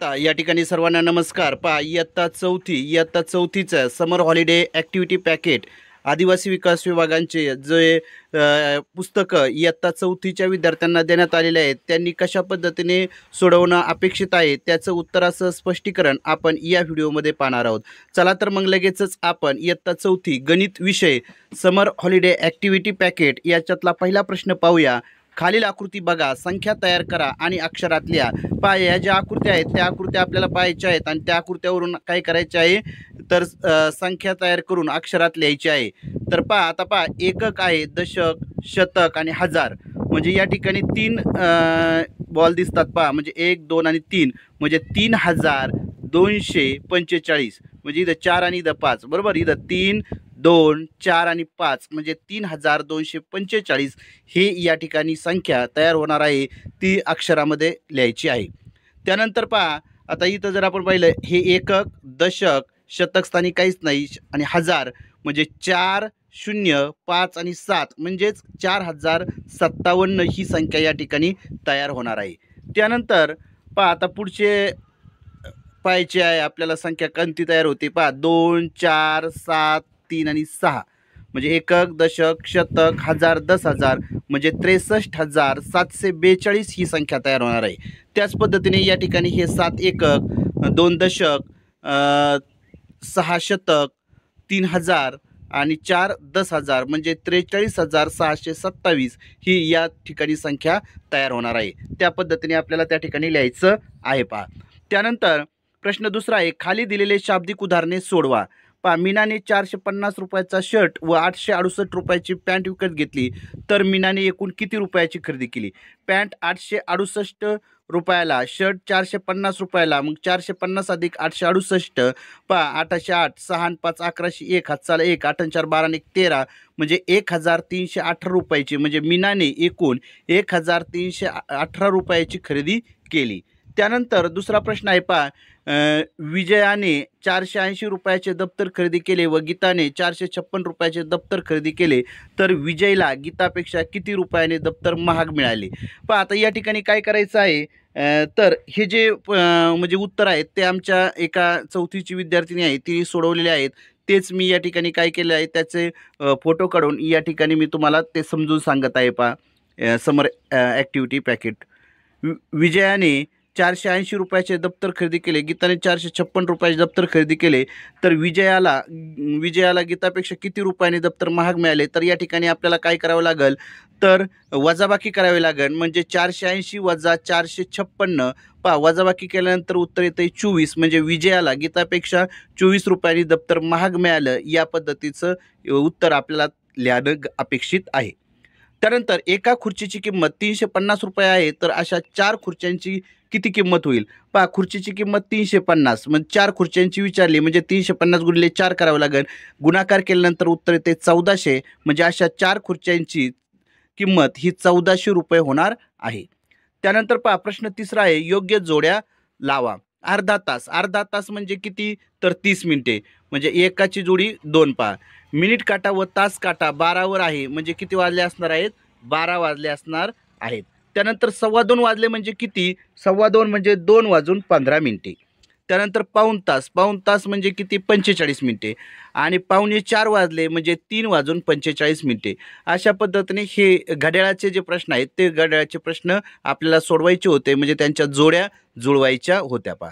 या ठिकाणी सर्वांना नमस्कार। पहा इयत्ता चौथीचं समर हॉलिडे ॲक्टिव्हिटी पॅकेट आदिवासी विकास विभागांचे जे पुस्तकं इयत्ता चौथीच्या विद्यार्थ्यांना देण्यात आलेले आहेत, त्यांनी कशा पद्धतीने सोडवणं अपेक्षित आहे त्याचं उत्तराचं स्पष्टीकरण आपण या व्हिडिओमध्ये पाहणार आहोत। चला तर मग लगेचच आपण इयत्ता चौथी गणित विषय समर हॉलिडे ॲक्टिव्हिटी पॅकेट याच्यातला पहिला प्रश्न पाहूया। खालील आकृती बघा, संख्या तयार करा आणि अक्षरात लिहा। पहा, या ज्या आकृत्या आहेत त्या आकृत्या आपल्याला पाहायच्या आहेत आणि त्या आकृत्यावरून काय करायचे आहे तर संख्या तयार करून अक्षरात लिहायची आहे। तर पहा, आता पहा, एकक आहे, दशक, शतक आणि हजार। म्हणजे या ठिकाणी तीन बॉल दिसतात पहा, म्हणजे 1 2 आणि 3 म्हणजे 3245। म्हणजे इथं 4 आणि इथं 5, बरोबर। इथं 3 2 4 आणि 5 म्हणजे 3245 ही या ठिकाणी संख्या तयार होणार आहे, ती अक्षरामध्ये लिहायची आहे। त्यानंतर पहा, आता इथं जर आपण पाहिलं, हे एकक, दशक, शतक स्थानी काहीच नाही आणि हजार म्हणजे 4 0 5 आणि 7 म्हणजेच 4057 ही संख्या या ठिकाणी तयार होणार आहे। त्यानंतर पहा, आता पुढचे पाहायचे आहे आपल्याला संख्या कोणती तयार होते। पहा, 2 4 7 3 आणि 6 म्हणजे एकक, दशक, शतक, हजार, 10,000 म्हणजे 63,742 ही संख्या तयार होणार आहे। त्याच पद्धतीने या ठिकाणी हे 7 एकक, 2 दशक, 6 शतक, 3 हजार आणि 4 10,000 म्हणजे 43,627 ही या ठिकाणी संख्या तयार होणार आहे। त्या पद्धतीने आपल्याला त्या ठिकाणी लिहायचं आहे। पहा, त्यानंतर प्रश्न दुसरा आहे, खाली दिलेले शाब्दिक उदाहरणे सोडवा। पहा, मीनाने 450 रुपयाचा शर्ट व 868 रुपयाची पॅन्ट विकत घेतली, तर मीनाने एकूण किती रुपयाची खरेदी केली? पॅन्ट 868 रुपयाला, शर्ट 450 रुपयाला, मग 450 अधिक 868, पहा 808, 6 आणि 5 1101, हातचाला 1, 8 आणि 4 12 आणि 1 13 म्हणजे 1318 रुपयाची, म्हणजे मीनाने एकूण 1318 रुपयाची खरेदी केली। त्यानंतर दुसरा प्रश्न आहे, पहा, विजयाने 480 रुपयाचे दप्तर खरेदी केले व गीताने 456 रुपयाचे दप्तर खरेदी केले, तर विजयला गीतापेक्षा किती रुपयाने दप्तर महाग मिळाले? पहा, आता या ठिकाणी काय करायचं आहे, तर हे जे म्हणजे उत्तर आहेत ते आमच्या एका चौथीची विद्यार्थिनी आहे ती सोडवलेले आहेत। तेच मी या ठिकाणी काय केलं आहे, त्याचे फोटो काढून या ठिकाणी मी तुम्हाला ते समजून सांगत आहे। पहा, समर ॲक्टिव्हिटी पॅकेट, विजयाने 480 रुपयाचे दप्तर खरेदी केले, गीताने 456 रुपयाचे दप्तर खरेदी केले, तर विजयाला गीतापेक्षा किती रुपयाने दप्तर महाग मिळाले? तर या ठिकाणी आपल्याला काय करावं लागेल, तर वजाबाकी करावी लागेल। म्हणजे 480 वजा 456, पहा वजाबाकी केल्यानंतर उत्तर येतं 24, म्हणजे विजयाला गीतापेक्षा 24 रुपयांनी दप्तर महाग मिळालं, या पद्धतीचं उत्तर आपल्याला लिहाणं अपेक्षित आहे। त्यानंतर एका खुर्चीची किंमत 350 रुपये आहे, तर अशा 4 खुर्च्यांची किती किंमत होईल? पहा, खुर्चीची किंमत 350, मग 4 खुर्च्यांची विचारली म्हणजे 350 गुणिले 4 करावं लागेल, गुणाकार केल्यानंतर उत्तर येते 1400, म्हणजे अशा 4 खुर्च्यांची किंमत ही 1400 रुपये होणार आहे। त्यानंतर पहा, प्रश्न तिसरा आहे, योग्य जोड्या लावा। अर्धा तास म्हणजे किती? तर 30 मिनिटे, म्हणजे एकाची जोडी 2। पहा, मिनिट काटा व तास काटा 12 आहे, म्हणजे किती वाजले असणार आहेत? 12 वाजले असणार आहेत। त्यानंतर 2:15 वाजले म्हणजे किती? 2:15 म्हणजे 2 वाजून 15 मिनिटे। त्यानंतर पाऊण तास म्हणजे किती? 45 मिनिटे। आणि 3:45 वाजले म्हणजे 3 वाजून 45 मिनिटे। अशा पद्धतीने हे घड्याळाचे जे प्रश्न आहेत ते घड्याळाचे प्रश्न आपल्याला सोडवायचे होते, म्हणजे त्यांच्या जोड्या जुळवायच्या होत्या। पहा,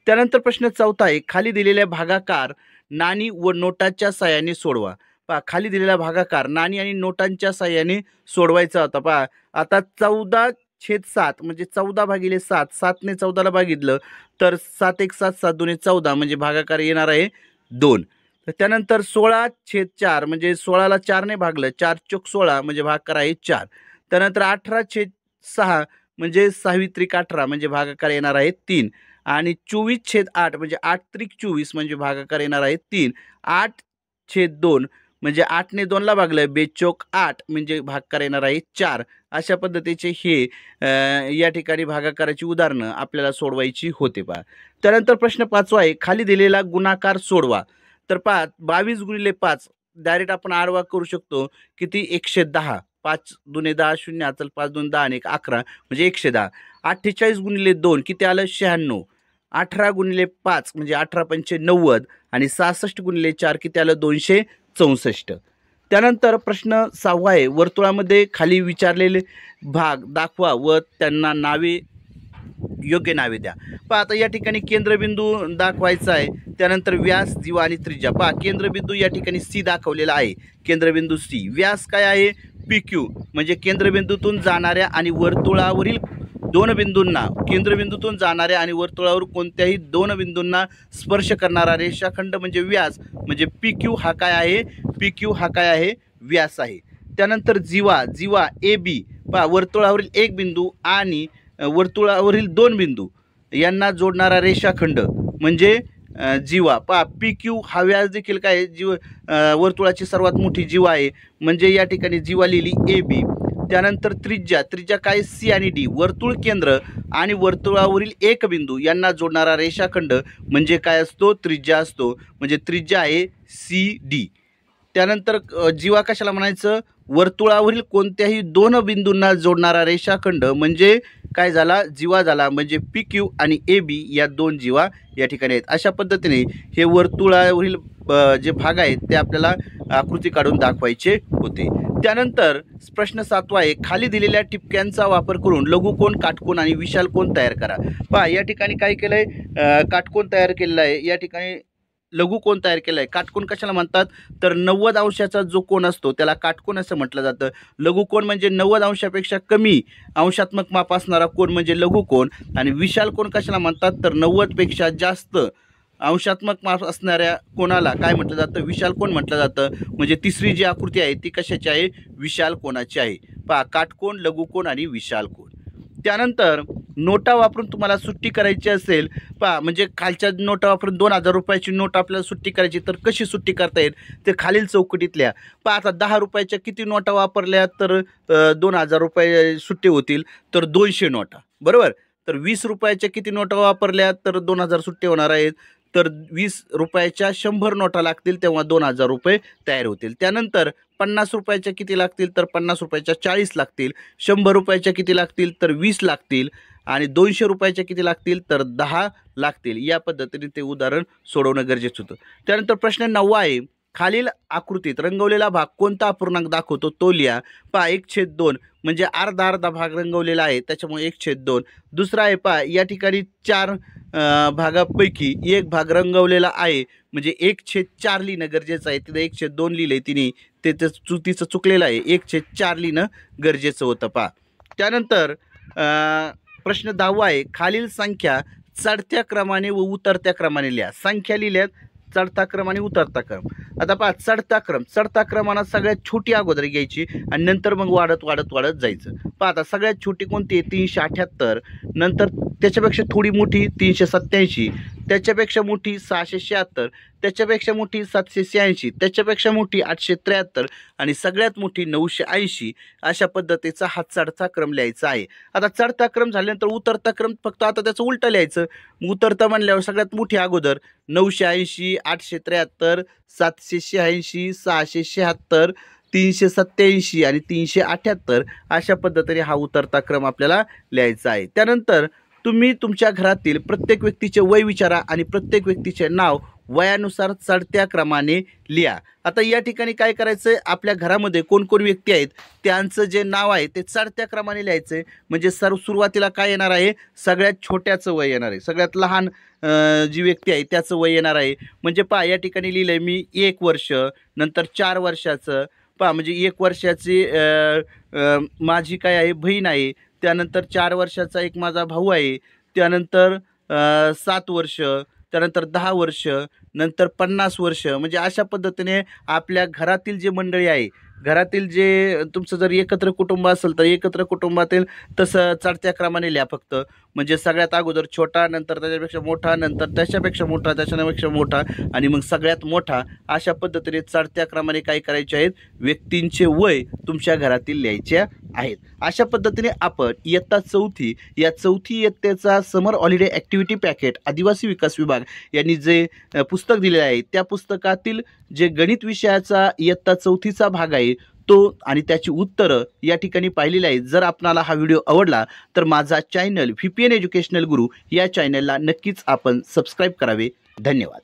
त्यानंतर प्रश्न चौथा आहे, खाली दिलेल्या भागाकार नाणी व नोटाच्या साहाय्याने सोडवा। पहा, खाली दिलेला भागाकार नाणी आणि नोटांच्या साहाय्याने सोडवायचा होता। पहा, आता 14/7 म्हणजे 14 भागिले 7, 7ने 14ला भागितलं तर 7 1 7 7 2 14 म्हणजे भागाकार येणार आहे 2। तर त्यानंतर 16/4 म्हणजे 16ला 4ने भागलं, 4 चोक 16 म्हणजे भागाकार आहे 4। त्यानंतर 18/6 म्हणजे 6 त्रिक 18 म्हणजे भागाकार येणार आहे 3। आणि 24/8 म्हणजे 8 त्रिक 24 म्हणजे भागाकार येणार आहे 3। 8/2 म्हणजे 8ने 2ला भागलं, 2 चोक 8 म्हणजे भागाकार येणार आहे 4। अशा पद्धतीचे हे या ठिकाणी भागाकाराची उदाहरणं आपल्याला सोडवायची होते। पहा, त्यानंतर प्रश्न पाचवा आहे, खाली दिलेला गुणाकार सोडवा। तर पहा, 22 गुणिले 5 डायरेक्ट आपण आडवा करू शकतो, किती? 110, 5 दुने 10 0 असेल, 5 2 10 आणि 1 11 म्हणजे 110। 48 गुणिले 2 किती आलं? 96, 18 गुणिले 5 म्हणजे 18 पंचे 90 आणि 66 गुणिले 4 किती आलं 264. त्यानंतर प्रश्न 6 आहे, वर्तुळामध्ये खाली विचारलेले भाग दाखवा व त्यांना नावे योग्य नावे द्या. पहा आता या ठिकाणी केंद्रबिंदू दाखवायचा आहे, त्यानंतर व्यास, जीवा आणि त्रिज्या. पहा केंद्रबिंदू या ठिकाणी सी दाखवलेला आहे, केंद्रबिंदू सी. व्यास काय आहे PQ म्हणजे केंद्रबिंदूतून जाणाऱ्या आणि वर्तुळावरील दोन बिंदूंना, केंद्रबिंदूतून जाणाऱ्या आणि वर्तुळावर कोणत्याही दोन बिंदूंना स्पर्श करणारा रेषाखंड म्हणजे व्यास, म्हणजे PQ हा काय आहे, PQ हा काय आहे व्यास आहे. त्यानंतर जीवा, जीवा AB. पहा वर्तुळावरील एक बिंदू आणि वर्तुळावरील दोन बिंदू यांना जोडणारा रेषाखंड म्हणजे जीवा. पहा PQ हा व्यास देखील काय जीव वर्तुळाची सर्वात मोठी जीवा आहे, म्हणजे या ठिकाणी जीवा लिहिली AB. त्यानंतर त्रिज्या, त्रिज्या काय C आणि D. वर्तुळ केंद्र आणि वर्तुळावरील एक बिंदू यांना जोडणारा रेषाखंड म्हणजे काय असतो, त्रिज्या असतो, म्हणजे त्रिज्या आहे CD. त्यानंतर जीवा कशाला म्हणायचं, वर्तुळावरील कोणत्याही दोन बिंदूंना जोडणारा रेषाखंड म्हणजे काय झाला, जीवा झाला, म्हणजे PQ आणि AB या दोन जीवा या ठिकाणी आहेत. अशा पद्धतीने हे वर्तुळावरील जे भाग आहेत ते आपल्याला आकृती काढून दाखवायचे होते. त्यानंतर प्रश्न 7 आहे, खाली दिलेल्या टिपक्यांचा वापर करून लघुकोन, काटकोन आणि विशाल कोन तयार करा. पहा या ठिकाणी काय केलं आहे, काटकोन तयार केलेला आहे, या ठिकाणी लघुकोन तयार केला आहे. काटकोन कशाला म्हणतात, तर 90 अंशाचा जो कोन असतो त्याला काटकोन असं म्हटलं जातं. लघुकोन म्हणजे 90 अंशापेक्षा कमी अंशात्मक माप असणारा कोन म्हणजे लघुकोन. आणि विशाल कोन कशाला म्हणतात, तर 90 पेक्षा जास्त अंशात्मक माप असणाऱ्या कोणाला काय म्हटलं जातं, विशाल कोन म्हटलं जातं. म्हणजे तिसरी जी आकृती आहे ती कशाची आहे, विशाल कोनाची आहे. पहा काटकोन, लघुकोन आणि विशाल कोन. त्यानंतर नोटा वापरून तुम्हाला सुट्टी करायची असेल, पहा म्हणजे खालच्या नोटा वापरून 2000 रुपयाची नोट आपल्याला सुट्टी करायची, तर कशी सुट्टी करता येईल ते खालील चौकटीतल्या. पहा आता 10 रुपयाच्या किती नोटा वापरल्या तर 2000 रुपये सुट्टे होतील, तर 200 नोटा बरोबर. तर 20 रुपयाच्या किती नोटा वापरल्या तर 2000 सुट्टे होणार आहेत, तर 20 रुपयाच्या 100 नोटा लागतील तेव्हा 2000 रुपये तयार होतील. त्यानंतर 50 रुपयाच्या किती लागतील तर 50 रुपयाच्या 40 लागतील. 100 रुपयाच्या किती लागतील तर 20 लागतील. आणि 200 रुपयाच्या किती लागतील तर 10 लागतील. या पद्धतीने ते उदाहरण सोडवणं गरजेचं होतं. त्यानंतर प्रश्न 9 आहे, खालील आकृतीत रंगवलेला भाग कोणता अपूर्णांक दाखवतो तो लिहा. पहा 1/2 म्हणजे अर्धा अर्धा भाग रंगवलेला आहे त्याच्यामुळे 1/2. दुसरा आहे पहा या ठिकाणी 4 भागापैकी एक भाग रंगवलेला आहे म्हणजे 1/4 लिहिणं गरजेचं आहे. तिथं 1/2 लिहिलं आहे तिने, ते तिचं चुकलेलं आहे, 1/4 लिहिणं गरजेचं होतं. पहा त्यानंतर प्रश्न 10 आहे, खालील संख्या चढत्या क्रमाने व उतरत्या क्रमाने लिहा. संख्या लिहिल्यात चढता क्रम आणि उतरता क्रम. आता पहा चढता क्रमानं सगळ्यात छोटी अगोदर घ्यायची आणि नंतर मग वाढत वाढत वाढत जायचं. पहा आता सगळ्यात छोटी कोणती आहे 378, नंतर त्याच्यापेक्षा थोडी मोठी 387, त्याच्यापेक्षा मोठी 676, त्याच्यापेक्षा मोठी 786, त्याच्यापेक्षा मोठी 873 आणि सगळ्यात मोठी 980. अशा पद्धतीचा हा चढता क्रम लिहायचा आहे. आता चढता क्रम झाल्यानंतर उतरता क्रम फक्त आता त्याचं उलटं लिहायचं. उतरता म्हणल्यावर सगळ्यात मोठी अगोदर 980, 873, 786, 676, 387 आणि 378. अशा पद्धतीने हा उतरता क्रम आपल्याला लिहायचा आहे. त्यानंतर तुम्ही तुमच्या घरातील प्रत्येक व्यक्तीचे वय विचारा आणि प्रत्येक व्यक्तीचे नाव वयानुसार चढत्या क्रमाने लिहा. आता या ठिकाणी काय करायचं आहे, आपल्या घरामध्ये कोण कोण व्यक्ती आहेत त्यांचं जे नाव आहे ते चढत्या क्रमाने लिहायचं आहे. म्हणजे सुरुवातीला काय येणार आहे, सगळ्यात छोट्याचं वय येणार आहे, सगळ्यात लहान जी व्यक्ती आहे त्याचं वय येणार आहे. म्हणजे पहा या ठिकाणी लिहिलं आहे मी 1 वर्ष, नंतर 4 वर्षाचं. पहा म्हणजे 1 वर्षाची माझी काय आहे बहीण आहे, त्यानंतर 4 वर्षाचा एक माझा भाऊ आहे, त्यानंतर 7 वर्ष, त्यानंतर 10 वर्ष, नंतर 50 वर्ष. म्हणजे अशा पद्धतीने आपल्या घरातील जे मंडळी आहे, घरातील जे तुमचं जर एकत्र कुटुंब असेल तर एकत्र कुटुंबातील तसं चढत्या क्रमाने लिहा फक्त. म्हणजे सगळ्यात अगोदर छोटा, नंतर त्याच्यापेक्षा मोठा, नंतर त्याच्यापेक्षा मोठा, त्याच्यापेक्षा मोठा आणि मग सगळ्यात मोठा. अशा पद्धतीने चढत्या क्रमाने काय करायचे आहेत, व्यक्तींचे वय तुमच्या घरातील लिहायचे आहेत. अशा पद्धतीने आपण इयत्ता 4थी या 4थी इयत्तेचा समर हॉलिडे ॲक्टिव्हिटी पॅकेट आदिवासी विकास विभाग यांनी जे पुस्तक दिलेलं आहे त्या पुस्तकातील जे गणित विषयाचा इयत्ता 4थीचा भाग आहे तो आणि त्याची उत्तरं या ठिकाणी पाहिलेली आहेत. जर आपणाला हा व्हिडिओ आवडला तर माझा चॅनल VPN एज्युकेशनल गुरु या चॅनलला नक्कीच आपण सबस्क्राईब करावे. धन्यवाद.